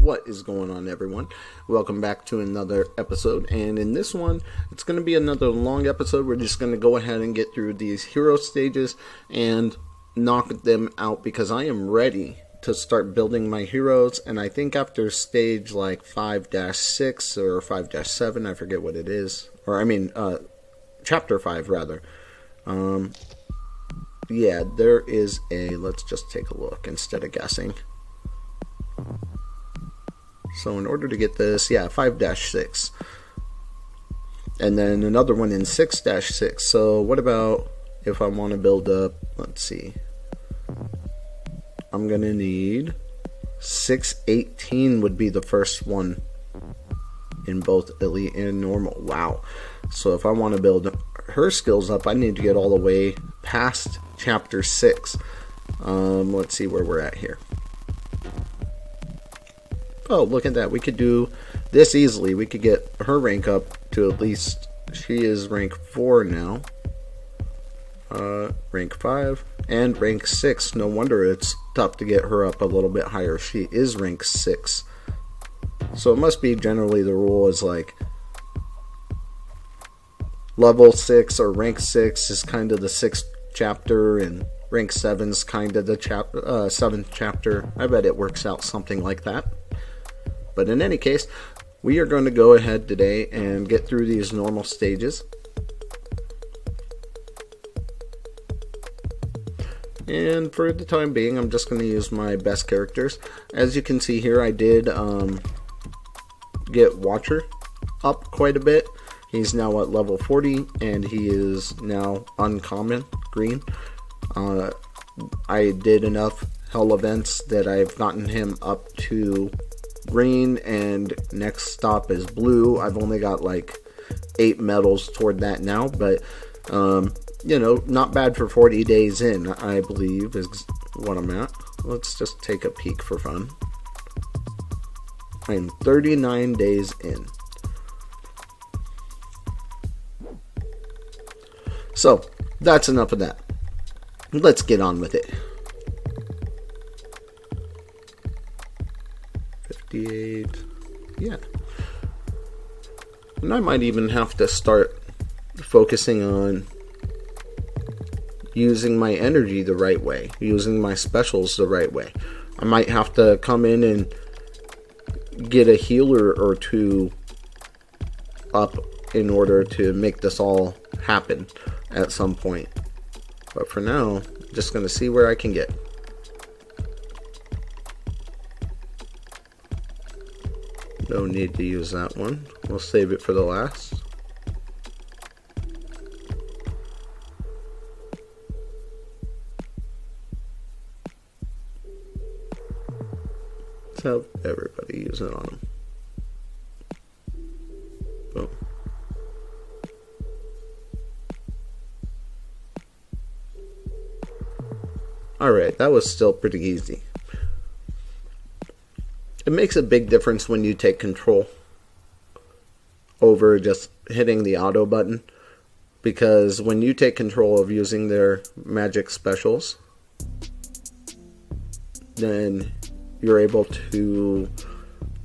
What is going on, everyone? Welcome back to another episode, and in this one, it's going to be another long episode. We're just going to go ahead and get through these hero stages and knock them out because I am ready to start building my heroes, and I think after stage like 5-6 or 5-7, I forget what it is, chapter 5 rather. Yeah, there is let's just take a look instead of guessing. So in order to get this, 5-6. And then another one in 6-6. So what about if I want to build up, let's see. I'm going to need 6-18 would be the first one in both elite and normal. Wow. So if I want to build her skills up, I need to get all the way past chapter 6. Let's see where we're at here. Oh, look at that. We could do this easily. We could get her rank up to at least, she is rank 4 now. Rank 5 and rank 6. No wonder it's tough to get her up a little bit higher. She is rank 6. So it must be generally the rule is like level 6 or rank 6 is kind of the 6th chapter and rank 7 is kind of the 7th chapter. I bet it works out something like that. But in any case, we are going to go ahead today and get through these normal stages. And for the time being, I'm just going to use my best characters. As you can see here, I did get Watcher up quite a bit. He's now at level 40, and he is now uncommon, green. I did enough hell events that I've gotten him up to green, and next stop is blue. I've only got like 8 medals toward that now, but not bad for 40 days in, I believe is what I'm at. Let's just take a peek for fun. I'm 39 days in. So that's enough of that. Let's get on with it. 58. Yeah. And I might even have to start focusing on using my energy the right way, using my specials the right way. I might have to come in and get a healer or two up in order to make this all happen at some point. But for now, I'm just going to see where I can get. No need to use that one. We'll save it for the last. Let's have everybody use it on them. Boom. Alright, that was still pretty easy. It makes a big difference when you take control over just hitting the auto button, because when you take control of using their magic specials, then you're able to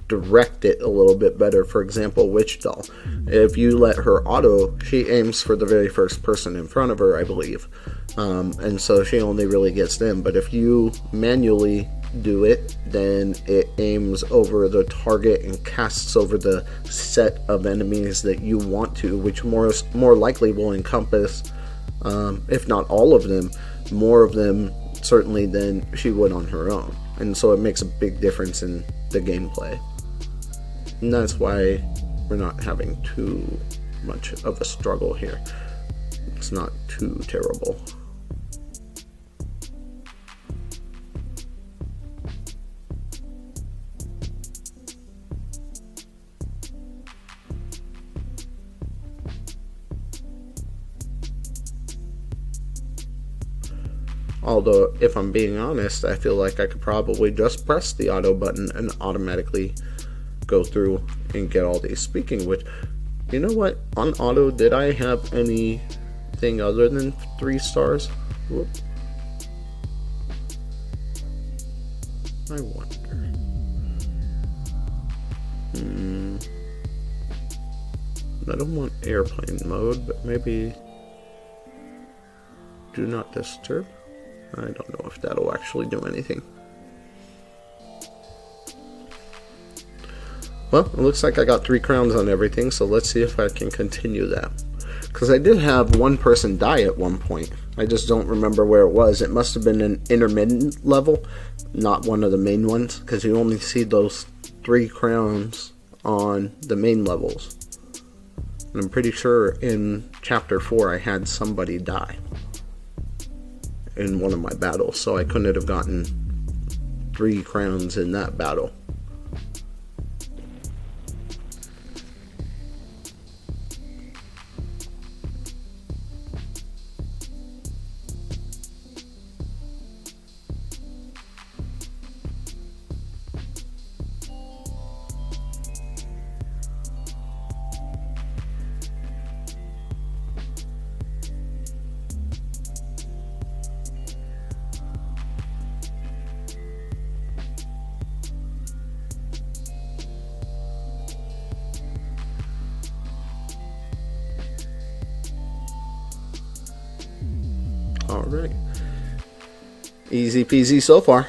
direct it a little bit better. For example, Witch Doll. If you let her auto, she aims for the very first person in front of her, I believe. And so she only really gets them. But if you manually do it, then it aims over the target and casts over the set of enemies that you want to, which more likely will encompass, if not all of them, more of them certainly than she would on her own. And so it makes a big difference in the gameplay. And that's why we're not having too much of a struggle here. It's not too terrible. Although, if I'm being honest, I feel like I could probably just press the auto button and automatically go through and get all these. Speaking of which, you know what? On auto, did I have anything other than 3 stars? Whoop. I wonder. I don't want airplane mode, but maybe do not disturb. I don't know if that'll actually do anything. Well, it looks like I got 3 crowns on everything, so let's see if I can continue that. Because I did have one person die at one point. I just don't remember where it was. It must have been an intermittent level, not one of the main ones, because you only see those 3 crowns on the main levels. And I'm pretty sure in Chapter 4 I had somebody die in one of my battles, so I couldn't have gotten 3 crowns in that battle. Alright. Easy peasy so far.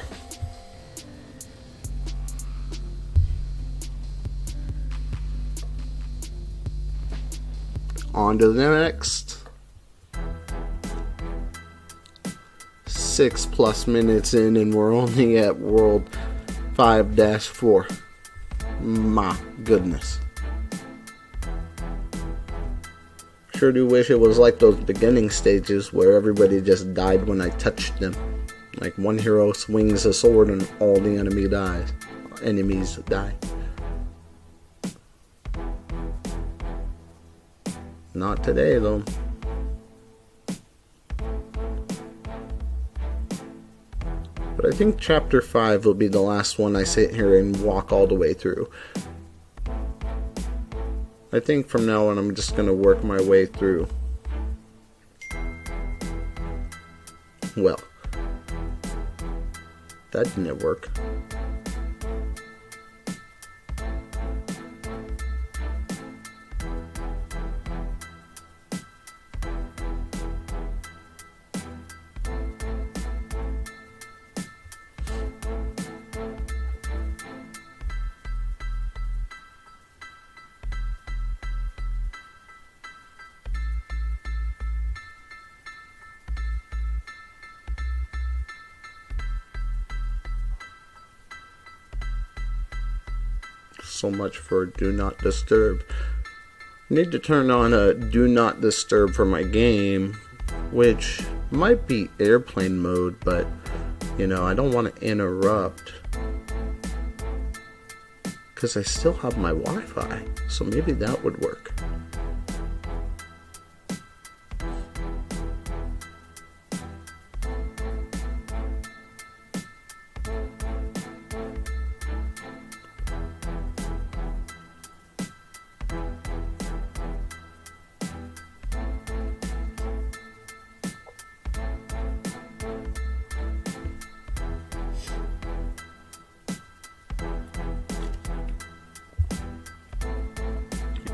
On to the next. 6+ minutes in and we're only at World 5-4. My goodness. Sure do wish it was like those beginning stages where everybody just died when I touched them. Like one hero swings a sword and all the enemies die. Not today though. But I think Chapter 5 will be the last one I sit here and walk all the way through. I think from now on I'm just going to work my way through. Well, that didn't work. So much for do not disturb. I need to turn on a do not disturb for my game, which might be airplane mode, but you know, I don't want to interrupt because I still have my Wi-Fi, so maybe that would work.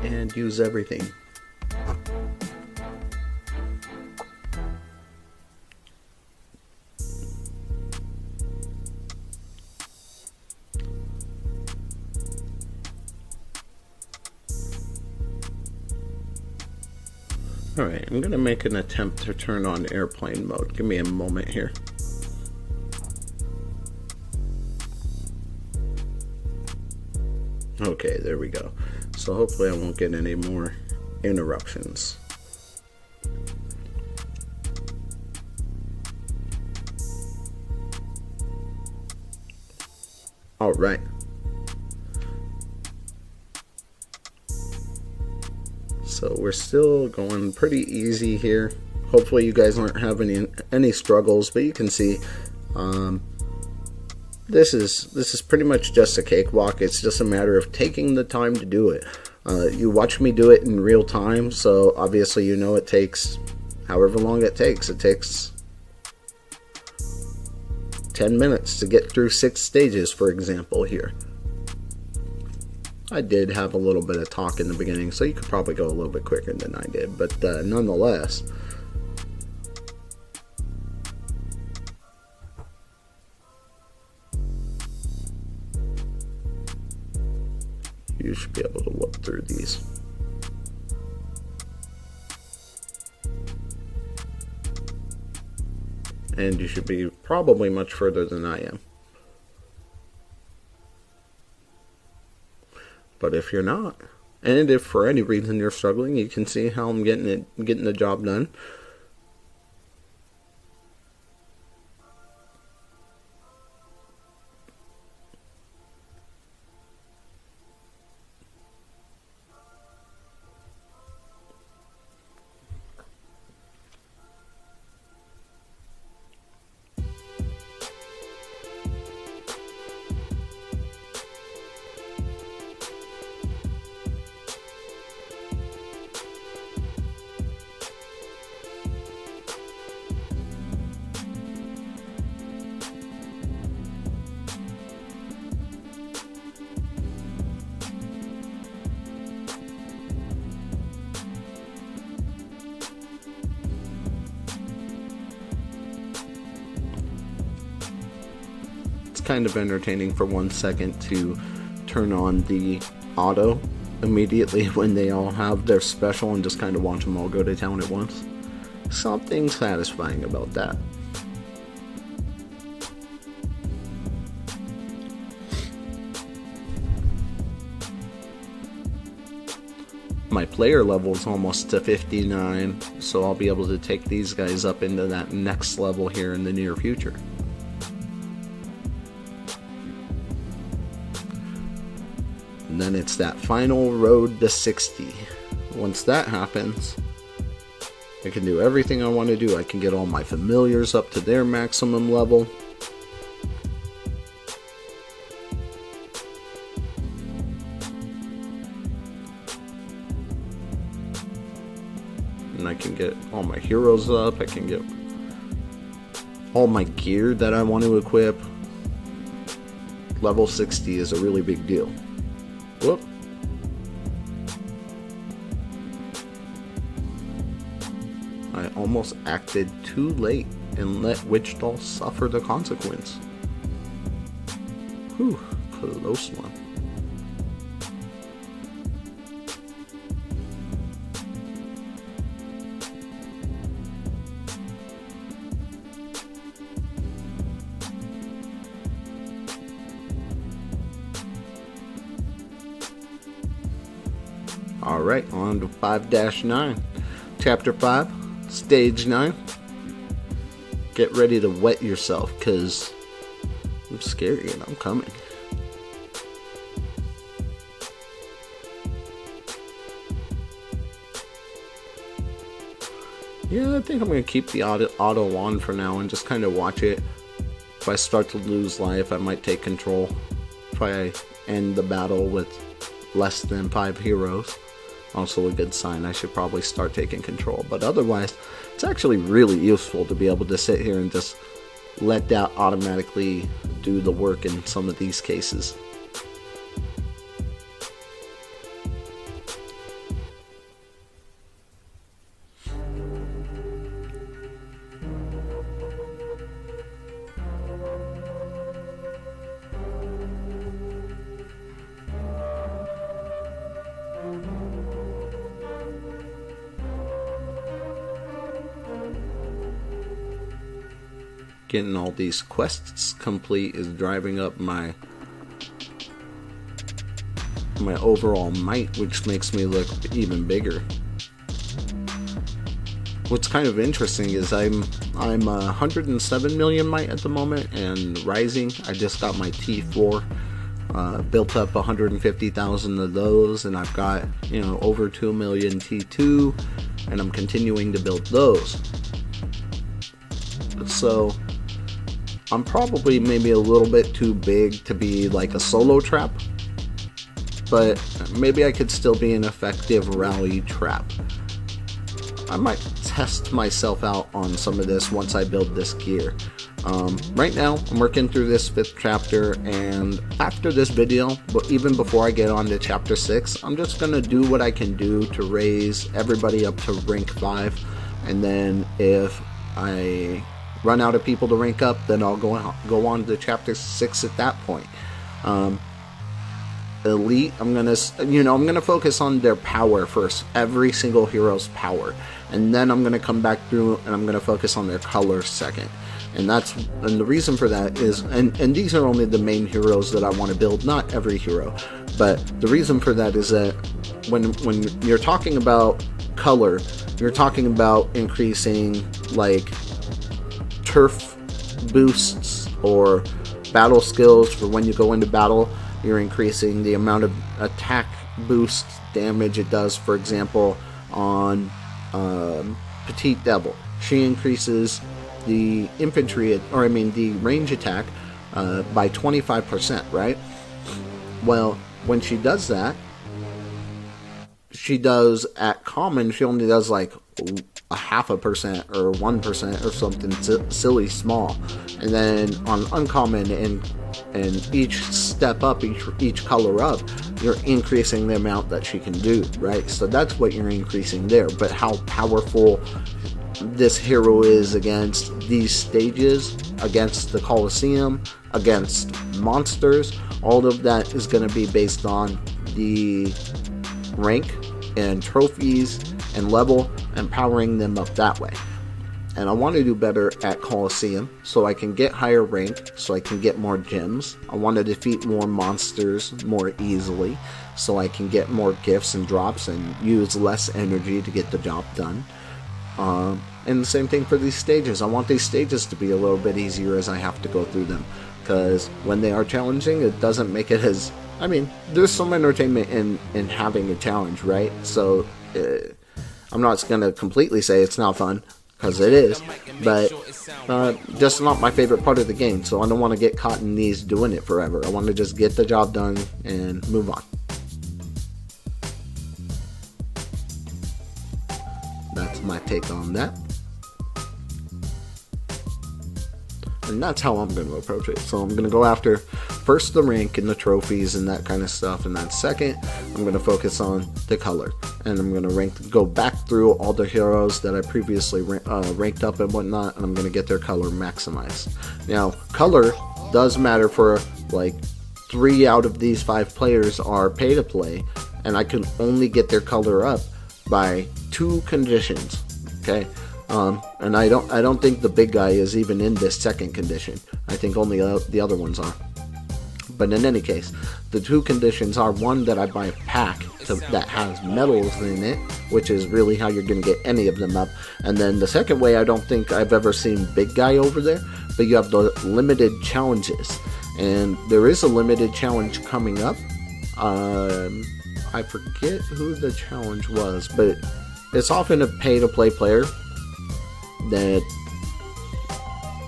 And use everything. Alright, I'm going to make an attempt to turn on airplane mode. Give me a moment here. Okay, there we go. So hopefully I won't get any more interruptions. All right. So we're still going pretty easy here. Hopefully you guys aren't having any struggles, but you can see this is pretty much just a cakewalk. It's just a matter of taking the time to do it. You watch me do it in real time, so obviously you know it takes however long it takes. It takes 10 minutes to get through 6 stages, for example, here. I did have a little bit of talk in the beginning, so you could probably go a little bit quicker than I did, but nonetheless, you should be able to look through these. And you should be probably much further than I am. But if you're not, and if for any reason you're struggling, you can see how I'm getting the job done. Kind of entertaining for 1 second to turn on the auto immediately when they all have their special and just kind of watch them all go to town at once. Something satisfying about that. My player level is almost to 59, so I'll be able to take these guys up into that next level here in the near future. And then it's that final road to 60. Once that happens, I can do everything I want to do. I can get all my familiars up to their maximum level. And I can get all my heroes up. I can get all my gear that I want to equip. Level 60 is a really big deal. Whoop. I almost acted too late and let Witch Doll suffer the consequence. Whew, close one. Alright, on to 5-9. Chapter 5, Stage 9. Get ready to wet yourself, because I'm scary and I'm coming. Yeah, I think I'm going to keep the auto on for now and just kind of watch it. If I start to lose life, I might take control. If I end the battle with less than 5 heroes, also a good sign. I should probably start taking control. But otherwise, it's actually really useful to be able to sit here and just let that automatically do the work in some of these cases. Getting all these quests complete is driving up my overall might, which makes me look even bigger. What's kind of interesting is I'm 107 million might at the moment and rising. I just got my T4, built up 150,000 of those, and I've got over 2 million T2, and I'm continuing to build those. So I'm probably maybe a little bit too big to be like a solo trap, but maybe I could still be an effective rally trap. I might test myself out on some of this once I build this gear. Right now, I'm working through this 5th chapter, and after this video, but even before I get on to chapter 6, I'm just going to do what I can do to raise everybody up to rank 5, and then if I run out of people to rank up, then I'll go on to chapter 6 at that point. Elite, I'm gonna focus on their power first, every single hero's power, and then I'm gonna come back through and I'm gonna focus on their color second. And the reason for that is, and these are only the main heroes that I want to build, not every hero, but the reason for that is that when you're talking about color, you're talking about increasing like turf boosts or battle skills for when you go into battle. You're increasing the amount of attack boost damage it does. For example, on Petite Devil, she increases the the range attack by 25%, right? Well, when she does that, she does at common, she only does like a 0.5% or 1% or something silly small, and then on uncommon and each step up, each color up, you're increasing the amount that she can do, right? So that's what you're increasing there. But how powerful this hero is against these stages, against the Colosseum, against monsters, all of that is going to be based on the rank and trophies and level, and powering them up that way. And I want to do better at Colosseum so I can get higher rank, so I can get more gems. I want to defeat more monsters more easily so I can get more gifts and drops and use less energy to get the job done. And the same thing for these stages. I want these stages to be a little bit easier as I have to go through them, because when they are challenging, it doesn't make it as... I mean, there's some entertainment in having a challenge, right? So I'm not going to completely say it's not fun, because it is, but just not my favorite part of the game. So I don't want to get caught in these doing it forever. I want to just get the job done and move on. That's my take on that. And that's how I'm going to approach it. So I'm going to go after first the rank and the trophies and that kind of stuff, and then second I'm going to focus on the color, and I'm going to go back through all the heroes that I previously ranked up and whatnot, and I'm going to get their color maximized. Now, color does matter for like 3 out of these 5 players are pay to play, and I can only get their color up by 2 conditions. Okay. And I don't think the big guy is even in this second condition. I think only the other ones are. But in any case, the 2 conditions are, one, that I buy a pack that has medals in it, which is really how you're going to get any of them up. And then the second way, I don't think I've ever seen big guy over there, but you have the limited challenges. And there is a limited challenge coming up. I forget who the challenge was, but it's often a pay-to-play player that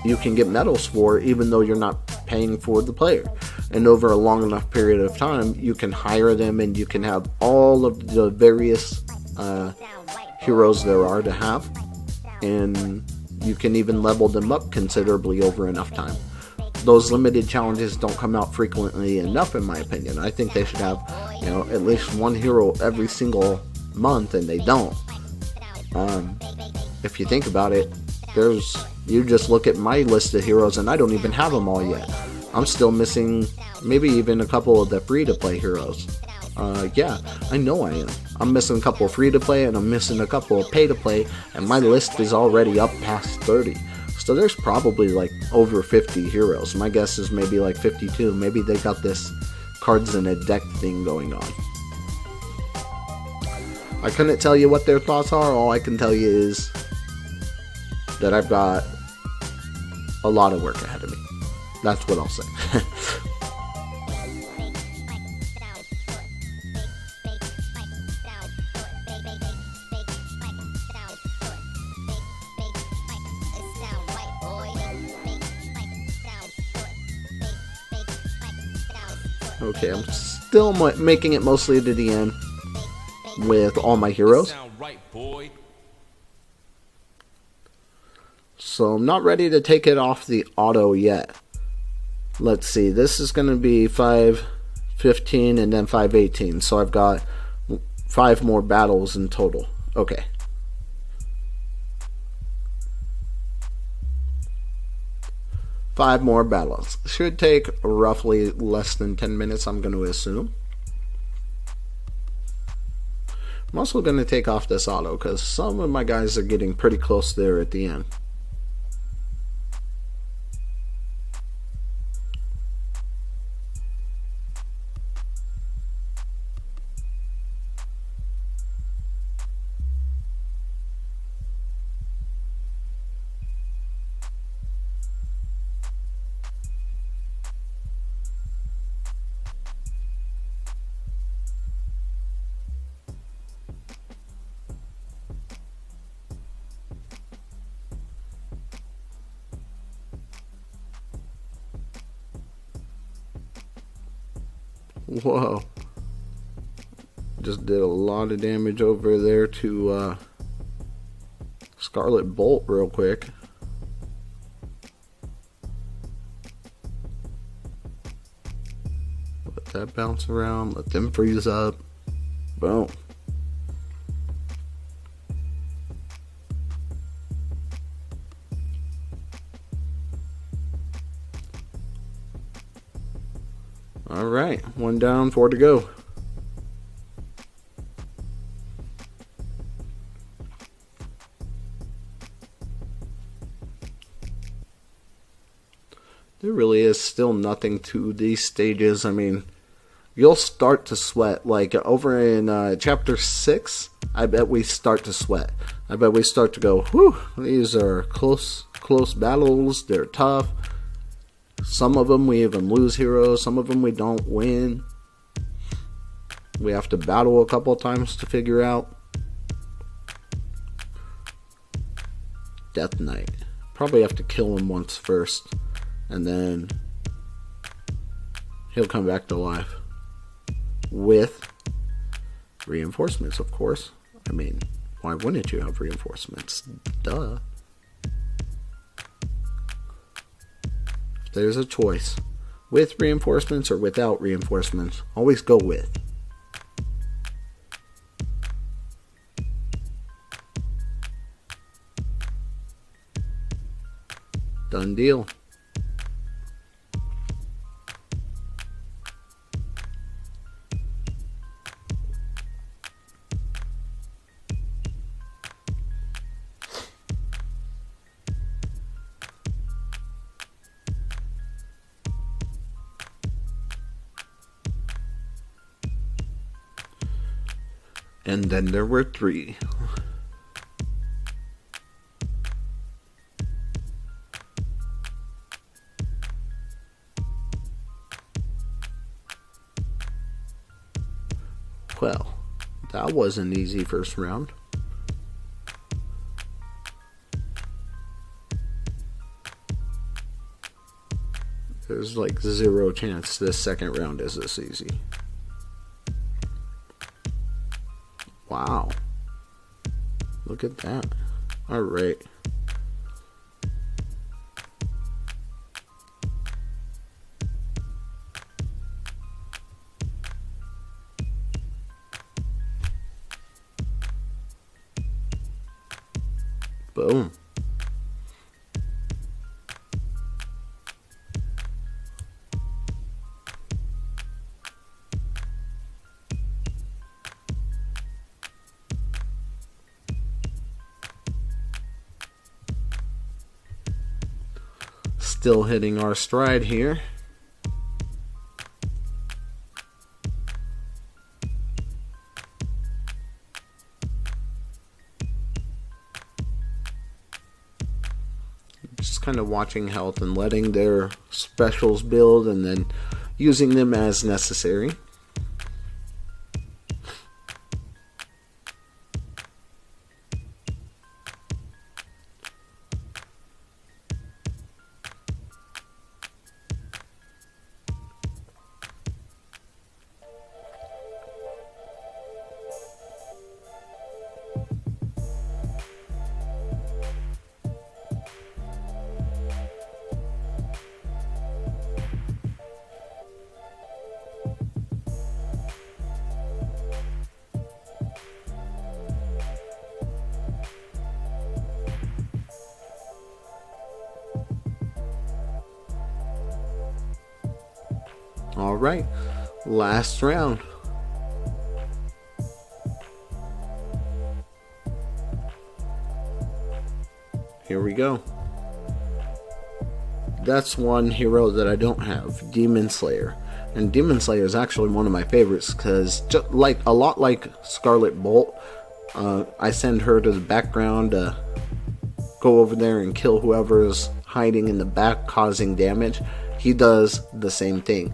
you can get medals for, even though you're not paying for the player. And over a long enough period of time, you can hire them, and you can have all of the various heroes there are to have, and you can even level them up considerably over enough time. Those limited challenges don't come out frequently enough, in my opinion. I think they should have, at least one hero every single month, and they don't. If you think about it, you just look at my list of heroes, and I don't even have them all yet. I'm still missing maybe even a couple of the free-to-play heroes. Yeah, I know I am. I'm missing a couple of free-to-play, and I'm missing a couple of pay-to-play, and my list is already up past 30. So there's probably like over 50 heroes. My guess is maybe like 52. Maybe they got this cards in a deck thing going on. I couldn't tell you what their thoughts are. All I can tell you is that I've got a lot of work ahead of me. That's what I'll say. Okay, I'm still making it mostly to the end with all my heroes. So So I'm not ready to take it off the auto yet. Let's see, this is going to be 515 and then 518. So I've got 5 more battles in total. Okay. Five more battles. Should take roughly less than 10 minutes, I'm going to assume. I'm also going to take off this auto because some of my guys are getting pretty close there at the end. Whoa. Just did a lot of damage over there to Scarlet Bolt real quick. Let that bounce around. Let them freeze up. Boom. Alright, 1 down, 4 to go. There really is still nothing to these stages. I mean, you'll start to sweat. Like over in chapter 6, I bet we start to sweat. I bet we start to go, whew, these are close battles. They're tough. Some of them we even lose heroes. Some of them we don't win. We have to battle a couple times to figure out. Death Knight. Probably have to kill him once first. And then he'll come back to life. With reinforcements, of course. I mean, why wouldn't you have reinforcements? Duh. There's a choice. With reinforcements or without reinforcements. Always go with. Done deal. And then there were 3. Well, that was an easy first round. There's like 0 chance this second round is this easy. Wow. Look at that. Alright. Boom. Still hitting our stride here. Just kind of watching health and letting their specials build and then using them as necessary. Alright, last round. Here we go. That's one hero that I don't have, Demon Slayer. And Demon Slayer is actually one of my favorites because, a lot like Scarlet Bolt, I send her to the background to go over there and kill whoever's hiding in the back causing damage. He does the same thing.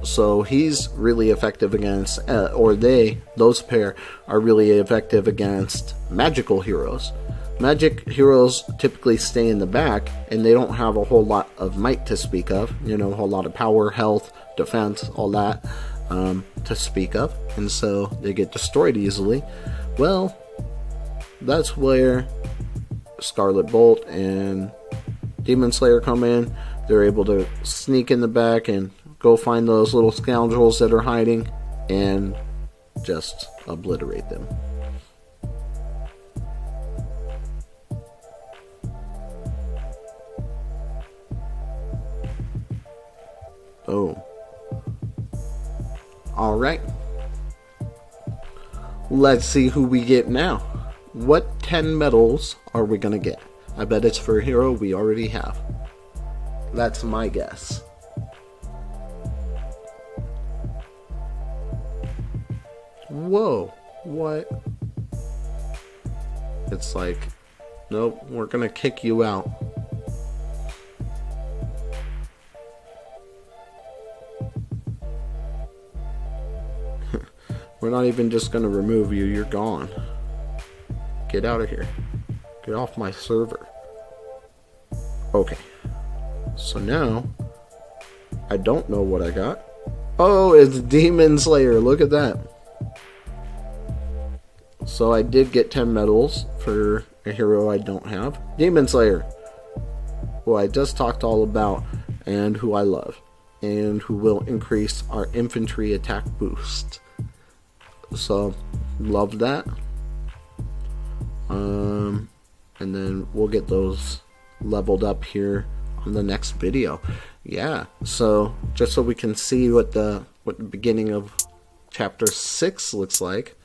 So he's really effective against, those pair are really effective against magical heroes. Magic heroes typically stay in the back, and they don't have a whole lot of might to speak of. You know, a whole lot of power, health, defense, all that to speak of. And so they get destroyed easily. Well, that's where Scarlet Bolt and Demon Slayer come in. They're able to sneak in the back and go find those little scoundrels that are hiding and just obliterate them. Oh. Alright. Let's see who we get now. What 10 medals are we gonna get? I bet it's for a hero we already have. That's my guess. Whoa. What? It's like, nope, we're gonna kick you out. We're not even just gonna remove you, you're gone. Get out of here. Get off my server. Okay. So now, I don't know what I got. Oh, it's Demon Slayer, look at that. So I did get 10 medals for a hero I don't have. Demon Slayer, who I just talked all about, and who I love, and who will increase our infantry attack boost. So, love that. And then we'll get those leveled up here on the next video. Yeah, so just so we can see what the beginning of chapter 6 looks like.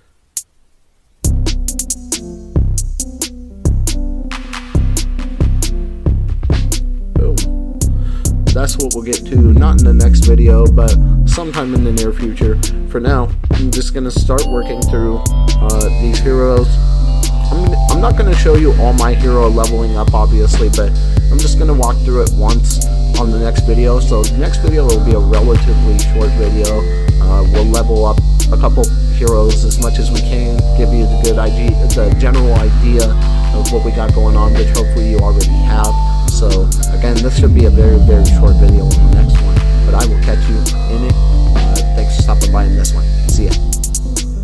Boom. That's what we'll get to, not in the next video, but sometime in the near future. For now, I'm just gonna start working through these heroes. I'm not going to show you all my hero leveling up, obviously, but I'm just going to walk through it once on the next video. So the next video will be a relatively short video. We'll level up a couple heroes as much as we can, give you the general idea of what we got going on, which hopefully you already have. So again, this should be a very, very short video on the next one, but I will catch you in it. Thanks for stopping by in this one. See ya.